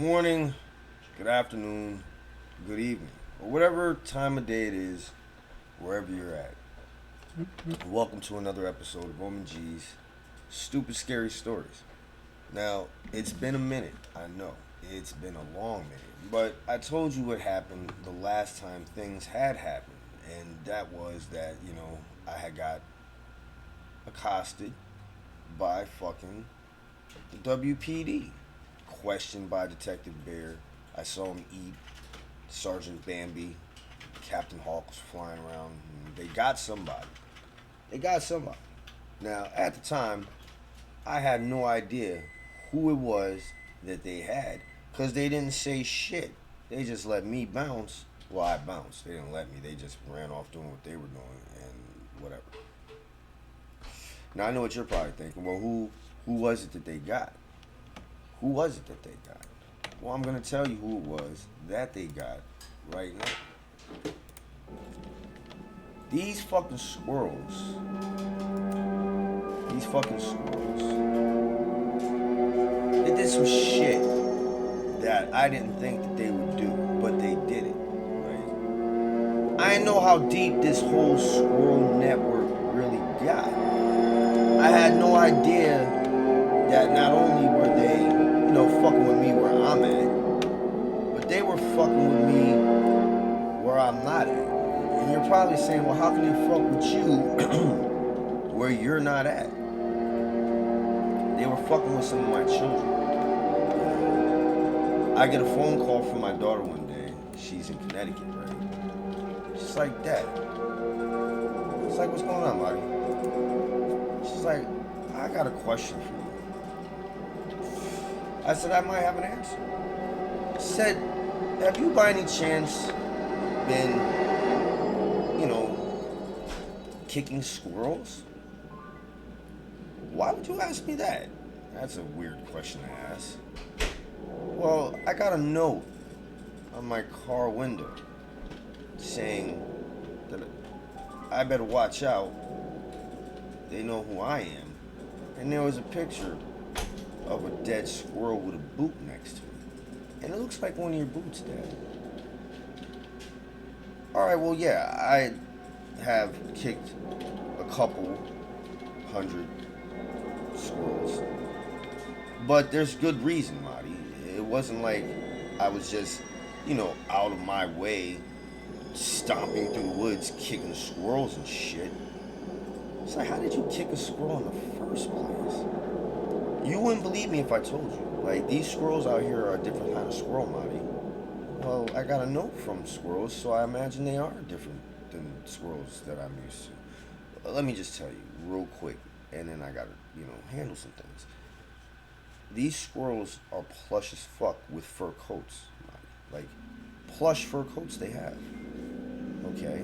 morning, good afternoon, good evening, or whatever time of day it is, wherever you're at. Welcome to another episode of Roman G's Stupid Scary Stories. Now, it's been a minute, I know. It's been a long minute. But I told you what happened the last time things had happened. And that was that, I had got accosted by fucking the WPD. Questioned by Detective Bear. I saw him eat Sergeant Bambi. Captain Hawk was flying around. They got somebody. They got somebody. Now, at the time, I had no idea who it was that they had because they didn't say shit. They just let me bounce. Well, I bounced. They didn't let me. They just ran off doing what they were doing and whatever. Now, I know what you're probably thinking. Well, who was it that they got? Who was it that they got? Well, I'm going to tell you who it was that they got right now. These fucking squirrels. They did some shit that I didn't think that they would do, but they did it, right? I didn't know how deep this whole squirrel network really got. I had no idea that not only were they, fucking with me where I'm at, but they were fucking with me where I'm not at. And you're probably saying, well, how can they fuck with you where you're not at? They were fucking with some of my children. I get a phone call from my daughter one day. She's in Connecticut, right? She's like, Dad. It's like, what's going on, Marty? She's like, I got a question for you. I said, I might have an answer. She said, have you by any chance been, kicking squirrels? Why would you ask me that? That's a weird question to ask. Well, I got a note on my car window saying that I better watch out. They know who I am. And there was a picture of a dead squirrel with a boot next to it. And it looks like one of your boots, Dad. Alright, well, yeah, I have kicked a couple hundred squirrels. But there's good reason, Marty. It wasn't like I was just, out of my way, stomping through the woods, kicking squirrels and shit. It's like, how did you kick a squirrel in the first place? You wouldn't believe me if I told you. Like, these squirrels out here are a different kind of squirrel, Marty. Well, I got a note from squirrels, so I imagine they are different than squirrels that I'm used to. Let me just tell you real quick, and then I gotta, handle some things. These squirrels are plush as fuck with fur coats, Marty. Like, plush fur coats they have. Okay?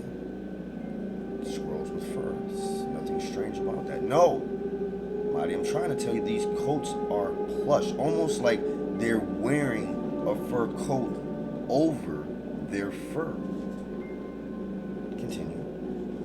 Squirrels with fur. There's nothing strange about that. No! Marty, I'm trying to tell you these coats are plush. Almost like they're wearing a fur coat over their fur. Continue.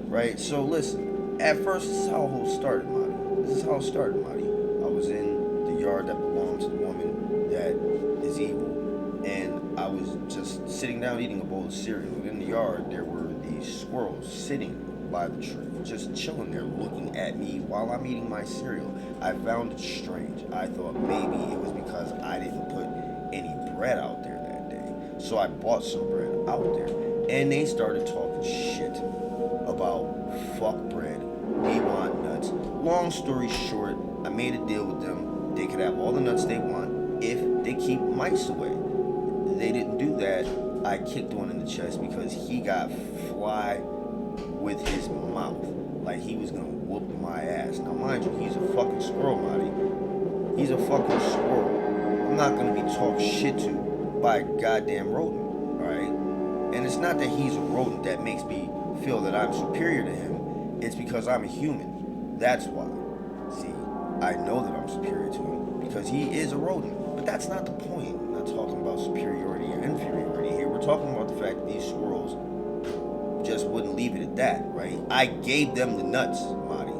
Right? So listen, at first this is how it all started, Marty. This is how it started, Marty. I was in the yard that belonged to the woman that is evil, and I was just sitting down eating a bowl of cereal. In the yard there were these squirrels sitting by the tree, just chilling there looking at me while I'm eating my cereal. I found it strange. I thought maybe it was because I didn't put any bread out there that day. So I bought some bread out there. And they started talking shit about fuck bread. We want nuts. Long story short, I made a deal with them. They could have all the nuts they want if they keep mice away. They didn't do that. I kicked one in the chest because he got fly with his mouth, like he was gonna whoop my ass. Now, mind you, he's a fucking squirrel, Marty. He's a fucking squirrel. I'm not gonna be talked shit to by a goddamn rodent, alright? And it's not that he's a rodent that makes me feel that I'm superior to him. It's because I'm a human. That's why. See, I know that I'm superior to him because he is a rodent. But that's not the point. I'm not talking about superiority or inferiority here. We're talking about the fact that these squirrels just wouldn't leave it at that, right? I gave them the nuts, Marty.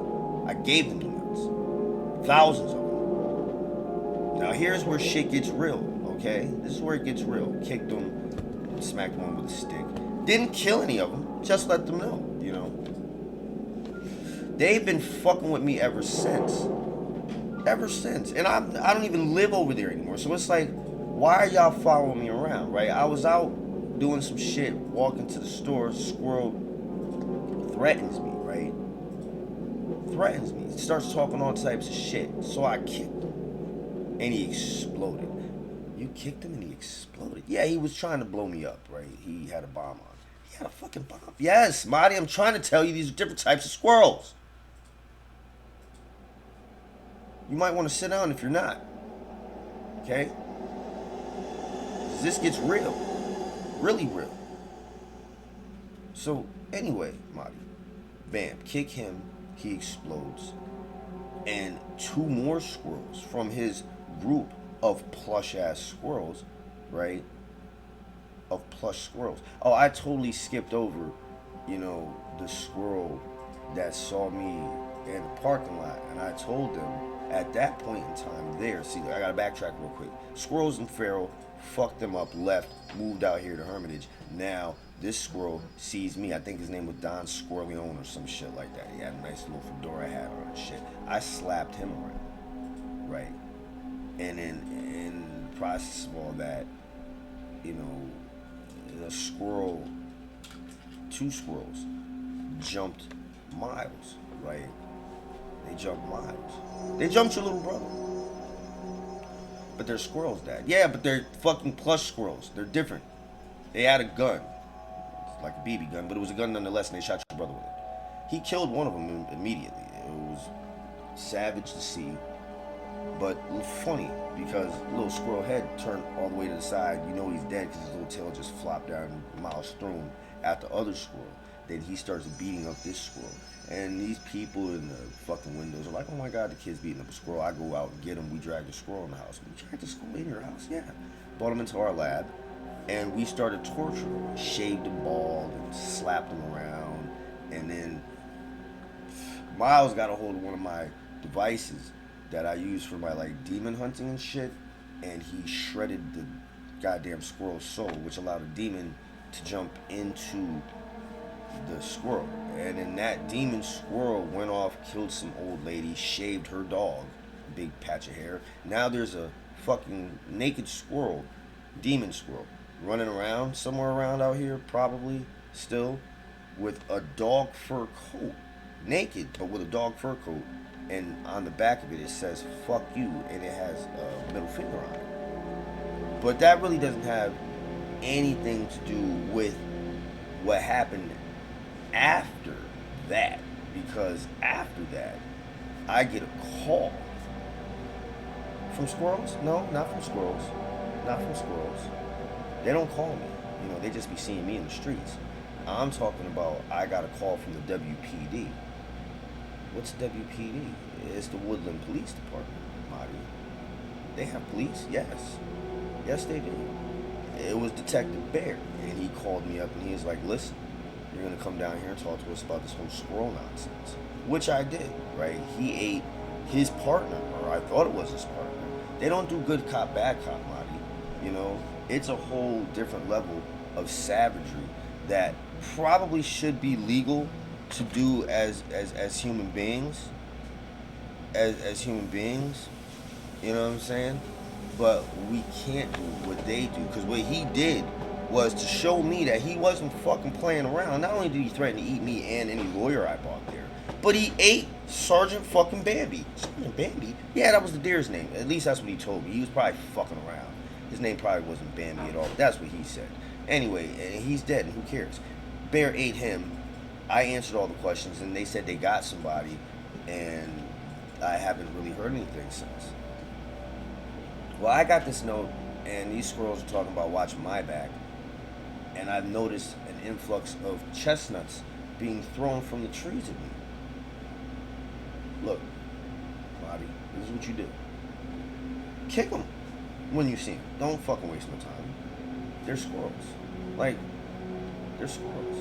I gave them the nuts. Thousands of them. Now here's where shit gets real, Okay? This is where it gets real. Kicked them, smacked one with a stick. Didn't kill any of them, just let them know, you know. They've been fucking with me ever since. Ever since. And I don't even live over there anymore. So it's like, why are y'all following me around, right? I was out doing some shit, walking to the store, squirrel threatens me, right? Threatens me. Starts talking all types of shit. So I kicked him. And he exploded. You kicked him and he exploded? Yeah, he was trying to blow me up, right? He had a bomb on. He had a fucking bomb. Yes, Marty, I'm trying to tell you these are different types of squirrels. You might want to sit down if you're not. Okay? This gets real. Really real. So, anyway, Marty. Bam. Kick him. He explodes. And two more squirrels from his group of plush ass squirrels, right? Of plush squirrels. Oh, I totally skipped over, you know, the squirrel that saw me in the parking lot. And I told them at that point in time there, see, I gotta backtrack real quick. Squirrels and feral fucked them up, left, moved out here to Hermitage. Now this squirrel sees me. I think his name was Don Squirreleone or some shit like that. He had a nice little fedora hat on and shit. I slapped him around, right? And in the process of all that, you know, two squirrels jumped miles, right? They jumped miles. They jumped your little brother. But they're squirrels, Dad. Yeah, but they're fucking plush squirrels. They're different. They had a gun. It's like a BB gun, but it was a gun nonetheless, and they shot your brother with it. He killed one of them immediately. It was savage to see, but funny because little squirrel head turned all the way to the side. You know he's dead because his little tail just flopped down miles through him at the other squirrel. Then he starts beating up this squirrel. And these people in the fucking windows are like, oh my God, the kid's beating up a squirrel. I go out and get him. We drag the squirrel in the house. We dragged the squirrel in your house? Yeah. Brought him into our lab. And we started torturing him. Shaved him bald and slapped him around. And then Miles got a hold of one of my devices that I use for my like demon hunting and shit. And he shredded the goddamn squirrel's soul, which allowed a demon to jump into the squirrel. And then that demon squirrel went off, killed some old lady, shaved her dog, big patch of hair. Now there's a fucking naked squirrel, demon squirrel, running around somewhere around out here, probably still, with a dog fur coat, naked, but with a dog fur coat. And on the back of it, it says "fuck you," and it has a middle finger on it. But that really doesn't have anything to do with what happened after that, because after that I get a call from squirrels. No, not from squirrels. Not from squirrels. They don't call me. You know, they just be seeing me in the streets. I'm talking about I got a call from the WPD. What's WPD? It's the Woodland Police Department, Marty. They have police? Yes. Yes, they do. It was Detective Bear, and he called me up and he was like, listen, you're going to come down here and talk to us about this whole squirrel nonsense. Which I did, right? He ate his partner, or I thought it was his partner. They don't do good cop, bad cop, Marty. You know, it's a whole different level of savagery that probably should be legal to do as human beings. As human beings. You know what I'm saying? But we can't do what they do, because what he did was to show me that he wasn't fucking playing around. Not only did he threaten to eat me and any lawyer I bought there, but he ate Sergeant fucking Bambi. Sergeant Bambi? Yeah, that was the deer's name. At least that's what he told me. He was probably fucking around. His name probably wasn't Bambi at all, but that's what he said. Anyway, he's dead, and who cares? Bear ate him. I answered all the questions, and they said they got somebody, and I haven't really heard anything since. Well, I got this note, and these squirrels are talking about watching my back. And I've noticed an influx of chestnuts being thrown from the trees at me. Look, Bobby, this is what you do. Kick them when you see them. Don't fucking waste my time. They're squirrels. Like, they're squirrels.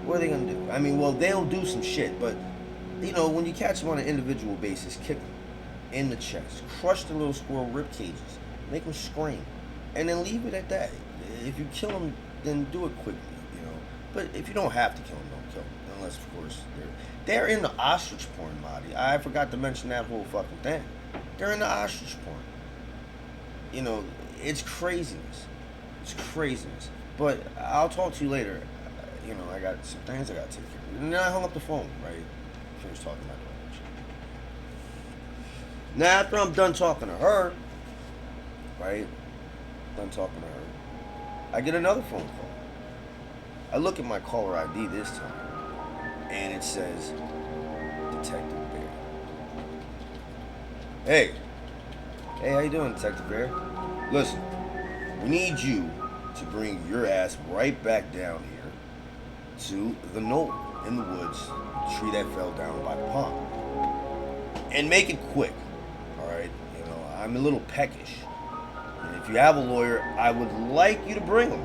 What are they gonna do? I mean, well, they'll do some shit, but, you know, when you catch them on an individual basis, kick them in the chest. Crush the little squirrel rib cages. Make them scream. and then leave it at that. If you kill them, then do it quickly, you know. But if you don't have to kill them, don't kill them. Unless, of course, they're in the ostrich porn, Marty. I forgot to mention that whole fucking thing. They're in the ostrich porn. You know, it's craziness. It's craziness. But I'll talk to you later. You know, I got some things I got to take care of. And then I hung up the phone, right? Finished talking to my daughter. Now, after I'm done talking to her, right? Done talking to her, I get another phone call. I look at my caller ID this time, and it says Detective Bear. Hey, how you doing, Detective Bear? Listen, we need you to bring your ass right back down here to the knoll in the woods, the tree that fell down by the pond, and make it quick. All right, you know I'm a little peckish, and if you have a lawyer, I would like you to bring him,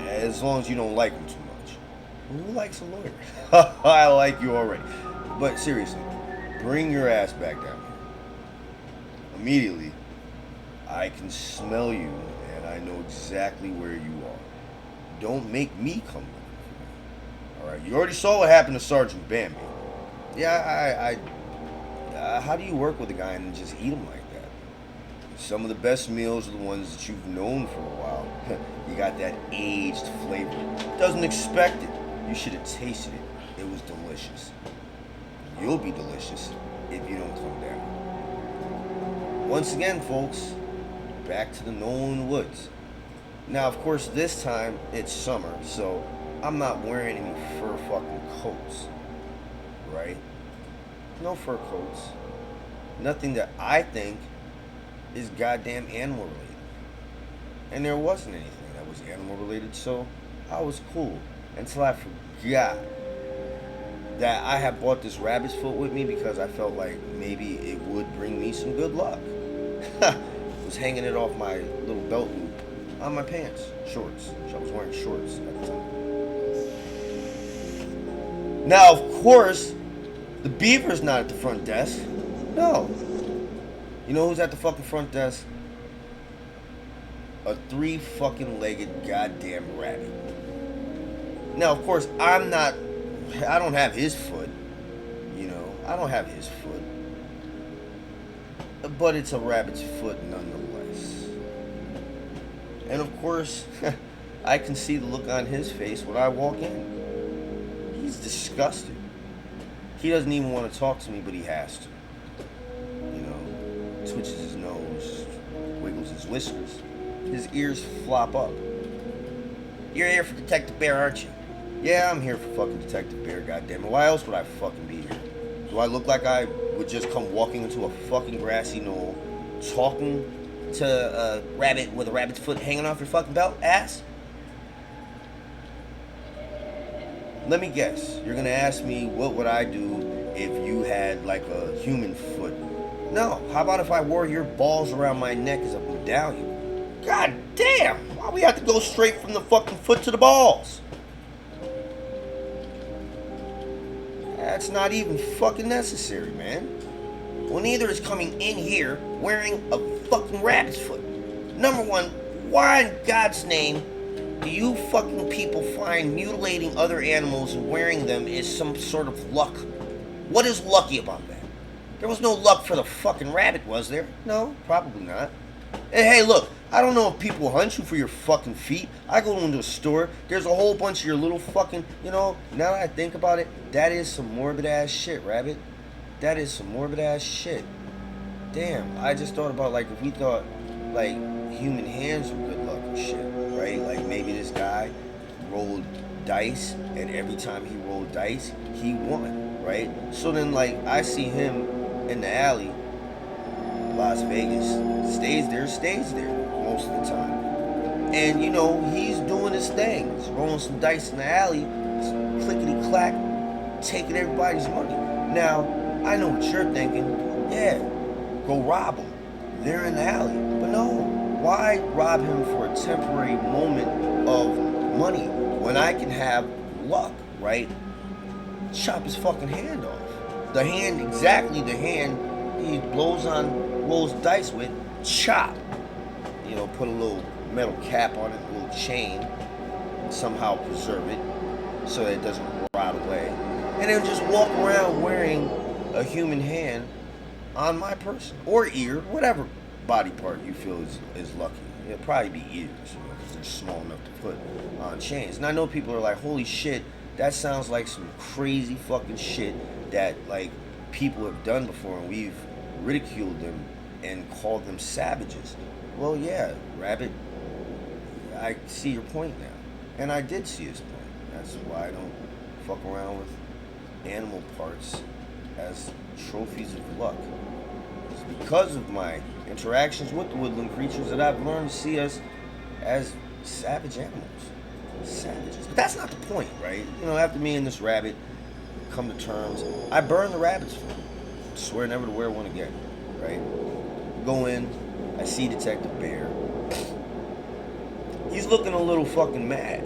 as long as you don't like him too much. Who likes a lawyer? I like you already. But seriously, bring your ass back down here immediately. I can smell you, and I know exactly where you are. Don't make me come with you. All right, you already saw what happened to Sergeant Bambi. Yeah, how do you work with a guy and just eat him like that? Some of the best meals are the ones that you've known for a while. You got that aged flavor. Doesn't expect it. You should have tasted it. It was delicious. You'll be delicious if you don't come down. Once again, folks, back to the Nolan Woods. Now, of course, this time it's summer, so I'm not wearing any fur fucking coats, right? No fur coats. Nothing that I think is goddamn animal related. And there wasn't anything that was animal related, so I was cool until I forgot that I had bought this rabbit's foot with me because I felt like maybe it would bring me some good luck. Was hanging it off my little belt loop on my pants, shorts. I was wearing shorts at the time. Now, of course, the beaver's not at the front desk. No. You know who's at the fucking front desk? A 3 fucking legged goddamn rabbit. Now, of course, I don't have his foot. You know, I don't have his foot. But it's a rabbit's foot nonetheless. And of course, I can see the look on his face when I walk in. He's disgusted. He doesn't even want to talk to me, but he has to. You know, twitches his nose, wiggles his whiskers. His ears flop up. You're here for Detective Bear, aren't you? Yeah, I'm here for fucking Detective Bear, goddammit. Why else would I fucking be here? Do I look like I would just come walking into a fucking grassy knoll, talking to a rabbit with a rabbit's foot hanging off your fucking belt, ass? Let me guess. You're gonna ask me what would I do if you had like a human foot? No. How about if I wore your balls around my neck as a medallion? God damn! Why we have to go straight from the fucking foot to the balls? That's not even fucking necessary, man. Well, neither is coming in here wearing a fucking rabbit's foot. Number one, why in God's name do you fucking people find mutilating other animals and wearing them is some sort of luck? What is lucky about that? There was no luck for the fucking rabbit, was there? No, probably not. And hey, look, I don't know if people hunt you for your fucking feet. I go into a store, there's a whole bunch of your little fucking, you know, now that I think about it, that is some morbid ass shit, rabbit. That is some morbid ass shit. Damn, I just thought about like if we thought like human hands were good luck and shit, right? Like maybe this guy rolled dice and every time he rolled dice, he won, right? So then like I see him in the alley, Las Vegas, stays there most of the time. And you know, he's doing his thing. He's rolling some dice in the alley, clickety clack, taking everybody's money. Now, I know what you're thinking. Yeah, go rob them. They're in the alley. But no, why rob him for a temporary moment of money when I can have luck, right? Chop his fucking hand off. The hand, exactly the hand he rolls dice with, chop. You know, put a little metal cap on it, a little chain, somehow preserve it so that it doesn't rot away, and then just walk around wearing a human hand on my person or ear, whatever body part you feel is lucky. It'll probably be ears, because they're small enough to put on chains. And I know people are like, holy shit, that sounds like some crazy fucking shit that like people have done before, and we've ridiculed them and called them savages. Well, yeah, Rabbit, I see your point now. And I did see his point. That's why I don't fuck around with animal parts as trophies of luck. It's because of my interactions with the woodland creatures that I've learned to see us as savage animals. Savages. But that's not the point, right? After me and this rabbit come to terms, I burn the rabbit's food. I swear never to wear one again, right? Go in, I see Detective Bear. He's looking a little fucking mad,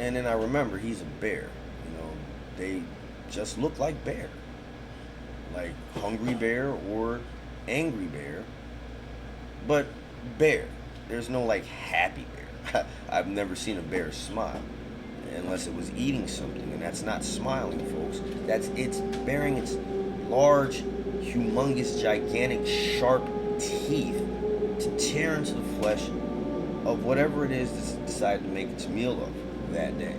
And then I remember he's a bear. They just look like bear. Like hungry bear or angry bear. But bear. There's no like happy bear. I've never seen a bear smile. Unless it was eating something. And that's not smiling, folks. It's baring its large, humongous, gigantic, sharp teeth to tear into the flesh of whatever it is that's decided to make its meal of that day.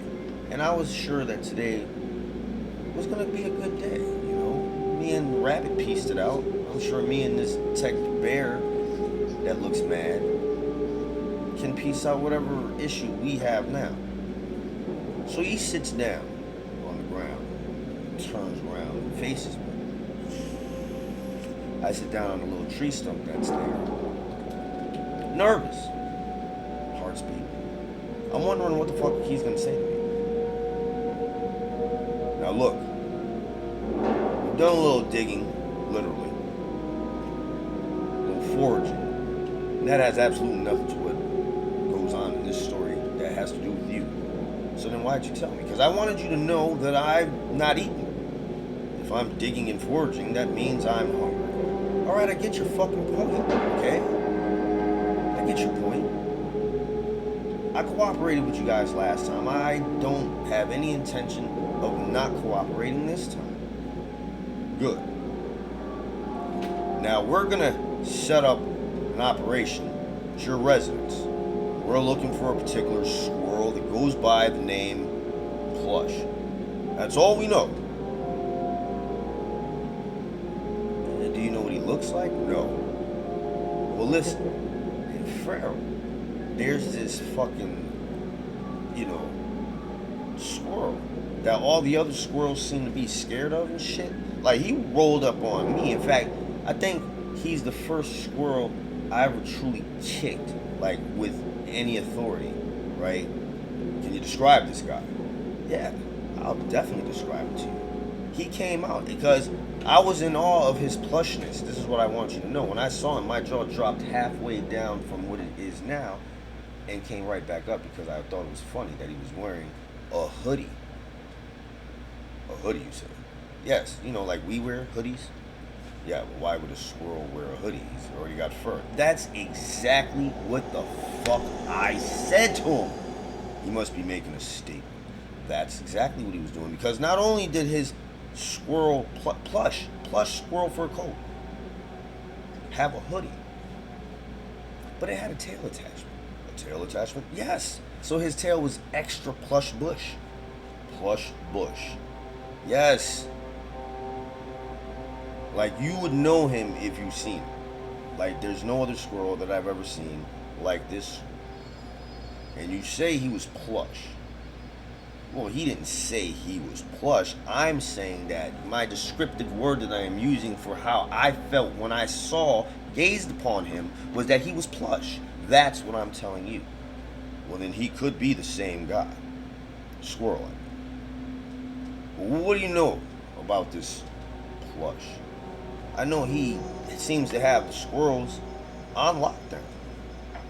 And I was sure that today was going to be a good day, Me and Rabbit pieced it out. I'm sure me and this detective bear that looks mad can piece out whatever issue we have now. So he sits down on the ground, turns around, and faces me. I sit down on a little tree stump that's there. Nervous. Heart's beating. I'm wondering what the fuck he's gonna say to me. Now look, we've done a little digging, literally. A little foraging. And that has absolutely nothing to what goes on in this story that has to do with you. So then why'd you tell me? Because I wanted you to know that I'm not eating. If I'm digging and foraging, that means I'm hungry. Alright, I get your fucking point, okay? I get your point. I cooperated with you guys last time. I don't have any intention of not cooperating this time. Good. Now we're gonna set up an operation at your residence. We're looking for a particular squirrel that goes by the name Plush. That's all we know. And do you know what he looks like? No. Well, listen. In Farrell, there's this fucking, squirrel that all the other squirrels seem to be scared of and shit. Like, he rolled up on me. In fact, I think he's the first squirrel I ever truly kicked, like, with any authority, right? Can you describe this guy? Yeah, I'll definitely describe it to you. He came out because I was in awe of his plushness. This is what I want you to know. When I saw him, my jaw dropped halfway down from what it is now and came right back up because I thought it was funny that he was wearing a hoodie. A hoodie, you say? Yes, like we wear hoodies. Yeah, but why would a squirrel wear a hoodie? He's already got fur. That's exactly what the fuck I said to him. He must be making a statement. That's exactly what he was doing, because not only did his squirrel plush squirrel fur coat have a hoodie, but it had a tail attachment. A tail attachment? Yes. So his tail was extra plush bush. Plush bush. Yes. Like, you would know him if you've seen him. Like, there's no other squirrel that I've ever seen like this. And you say he was plush. Well, he didn't say he was plush. I'm saying that my descriptive word that I am using for how I felt when I gazed upon him, was that he was plush. That's what I'm telling you. Well, then he could be the same guy. Squirrel, I mean. Well, what do you know about this Plush? I know he seems to have the squirrels on lockdown.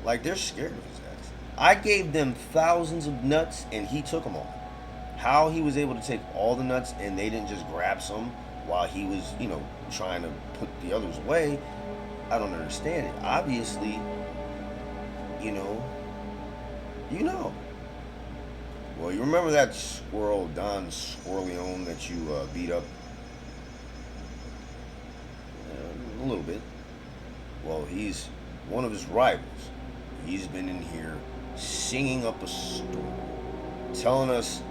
Like, they're scared of his ass. I gave them thousands of nuts and he took them all. How he was able to take all the nuts and they didn't just grab some while he was, trying to put the others away, I don't understand it. Obviously, you know, you know. Well, you remember that squirrel, Don Squirreleone, that you beat up a little bit? Well, he's one of his rivals. He's been in here singing up a storm, telling us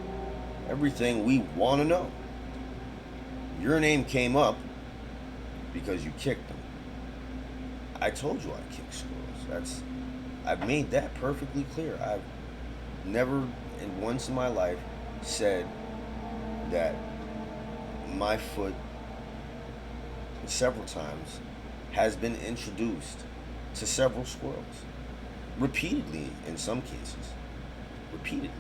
everything we want to know. Your name came up because you kicked him. I told you I kick squirrels. I've made that perfectly clear. I've never and once in my life said that my foot several times has been introduced to several squirrels. Repeatedly in some cases. Repeatedly.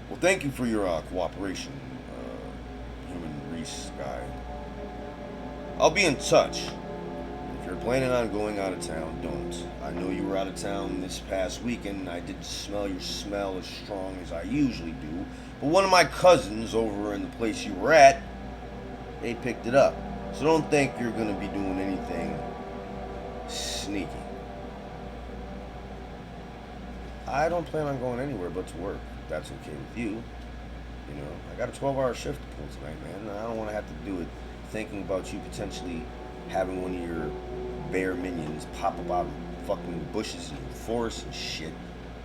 Well, thank you for your cooperation, human Reese guy. I'll be in touch. If you're planning on going out of town, don't. I know you were out of town this past weekend. I did smell your smell as strong as I usually do. But one of my cousins over in the place you were at, they picked it up. So don't think you're going to be doing anything sneaky. I don't plan on going anywhere but to work. If that's okay with you. You know, I got a 12-hour shift to pull tonight, man. And I don't want to have to do it thinking about you potentially having one of your bear minions pop up out of fucking bushes and forests and shit,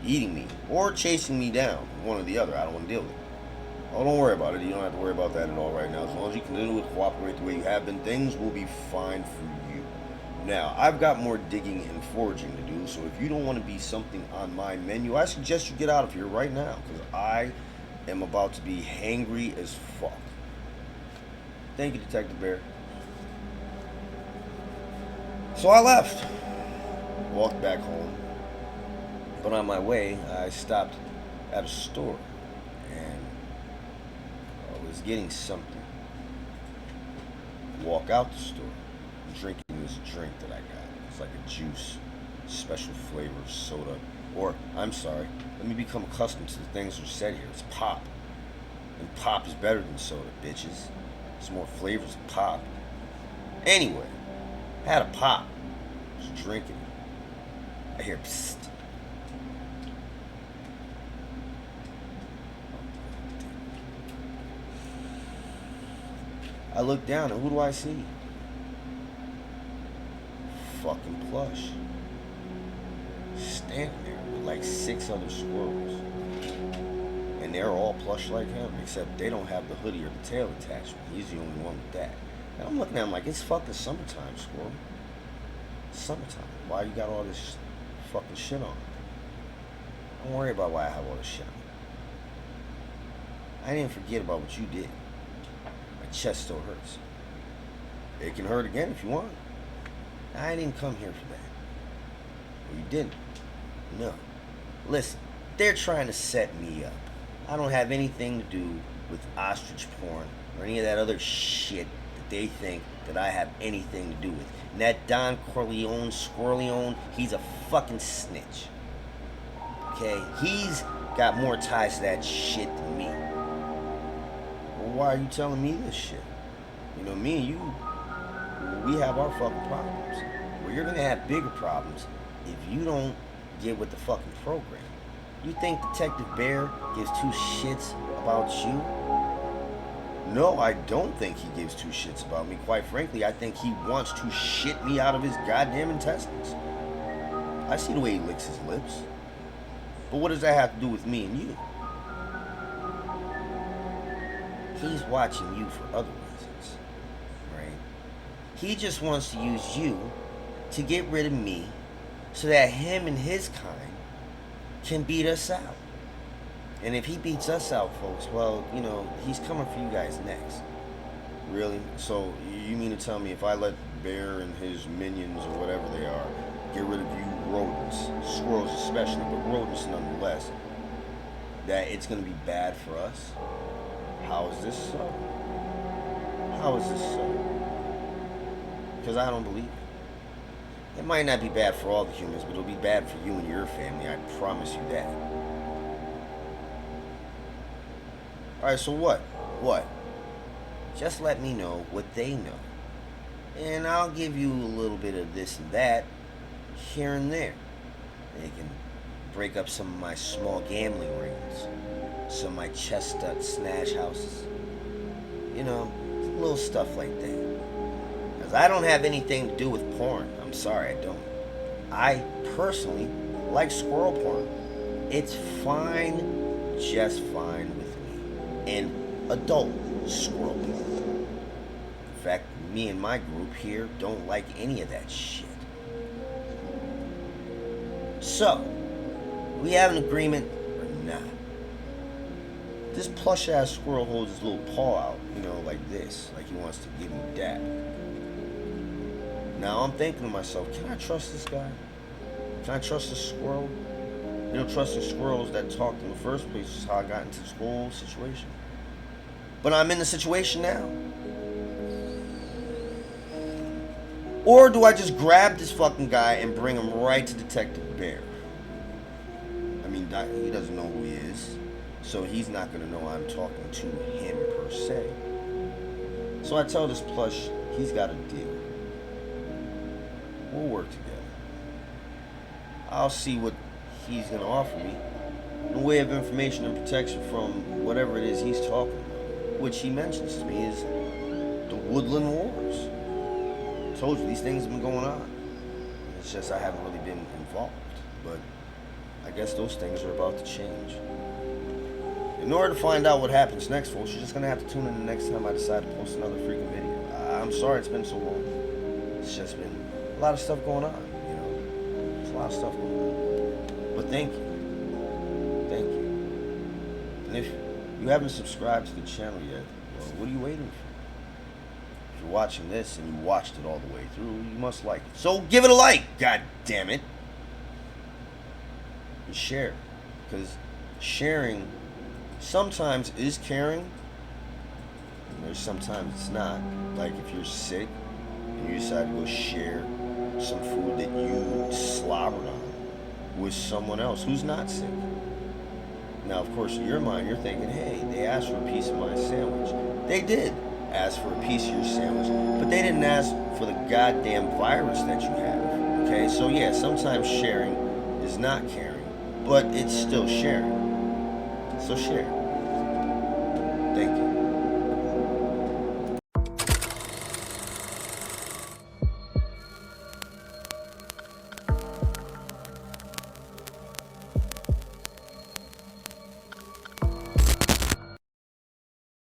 eating me or chasing me down. One or the other. I don't want to deal with it. Oh, don't worry about it. You don't have to worry about that at all right now. As long as you continue to cooperate the way you have been, things will be fine for you. Now, I've got more digging and foraging to do, so if you don't want to be something on my menu, I suggest you get out of here right now, because I am about to be hangry as fuck. Thank you, Detective Bear. So I left. Walked back home. But on my way, I stopped at a store, and I was getting something. Walk out the store. Drinking this drink that I got. It's like a juice, special flavor soda. Or, I'm sorry, let me become accustomed to the things that are said here. It's pop. And pop is better than soda, bitches. There's more flavors of pop. Anyway, I had a pop. I was drinking it. I hear psst. I look down and who do I see? Fucking Plush. Standing there with like 6 other squirrels. And they're all plush like him, except they don't have the hoodie or the tail attachment. He's the only one with that. And I'm looking at him like, it's fucking summertime, squirrel. Summertime. Why you got all this fucking shit on? Don't worry about why I have all this shit on. I didn't forget about what you did. My chest still hurts. It can hurt again if you want. I didn't come here for that. Well, you didn't. No. Listen, they're trying to set me up. I don't have anything to do with ostrich porn or any of that other shit that they think that I have anything to do with. And that Don Corleone, Squirreleone, he's a fucking snitch. Okay? He's got more ties to that shit than me. Well, why are you telling me this shit? You know, me and you, we have our fucking problems. Well, you're gonna have bigger problems if you don't get with the fucking program. You think Detective Bear gives 2 shits about you? No, I don't think he gives 2 shits about me. Quite frankly, I think he wants to shit me out of his goddamn intestines. I see the way he licks his lips. But what does that have to do with me and you? He's watching you for other reasons, right? He just wants to use you to get rid of me so that him and his kind can beat us out. And if he beats us out, folks, well, you know, he's coming for you guys next. Really? So you mean to tell me if I let Bear and his minions or whatever they are get rid of you rodents, squirrels especially, but rodents nonetheless, that it's going to be bad for us? How is this so? How is this so? Because I don't believe it. It might not be bad for all the humans, but it'll be bad for you and your family. I promise you that. Alright, so what? What? Just let me know what they know. And I'll give you a little bit of this and that here and there. They can break up some of my small gambling rings, some of my chestnut snatch houses. You know, little stuff like that. Because I don't have anything to do with porn. I'm sorry, I don't. I personally like squirrel porn. It's fine, just fine with me. And adult squirrel porn. In fact, me and my group here don't like any of that shit. So, we have an agreement or not? This plush ass squirrel holds his little paw out, you know, like this, like he wants to give me dap. Now I'm thinking to myself, can I trust this guy? Can I trust this squirrel? You know, trusting squirrels that talked in the first place is how I got into this whole situation. But I'm in the situation now. Or do I just grab this fucking guy and bring him right to Detective Bear? I mean, he doesn't know who he is, so he's not going to know I'm talking to him per se. So I tell this plush he's got a deal. We'll work together. I'll see what he's going to offer me in the way of information and protection from whatever it is he's talking about, which he mentions to me is the Woodland Wars. I told you, these things have been going on. It's just I haven't really been involved, but I guess those things are about to change. In order to find out what happens next, folks, you're just going to have to tune in the next time I decide to post another freaking video. I'm sorry it's been so long. It's just been a lot of stuff going on, you know. There's a lot of stuff going on. But thank you. Thank you. And if you haven't subscribed to the channel yet, well, what are you waiting for? If you're watching this and you watched it all the way through, you must like it. So give it a like, god damn it. And share. Because sharing sometimes is caring. And there's sometimes it's not. Like if you're sick and you decide to go share some food that you slobbered on with someone else who's not sick. Now, of course, in your mind, you're thinking, hey, they asked for a piece of my sandwich. They did ask for a piece of your sandwich, but they didn't ask for the goddamn virus that you have. Okay, so yeah, sometimes sharing is not caring, but it's still sharing. So share. Thank you.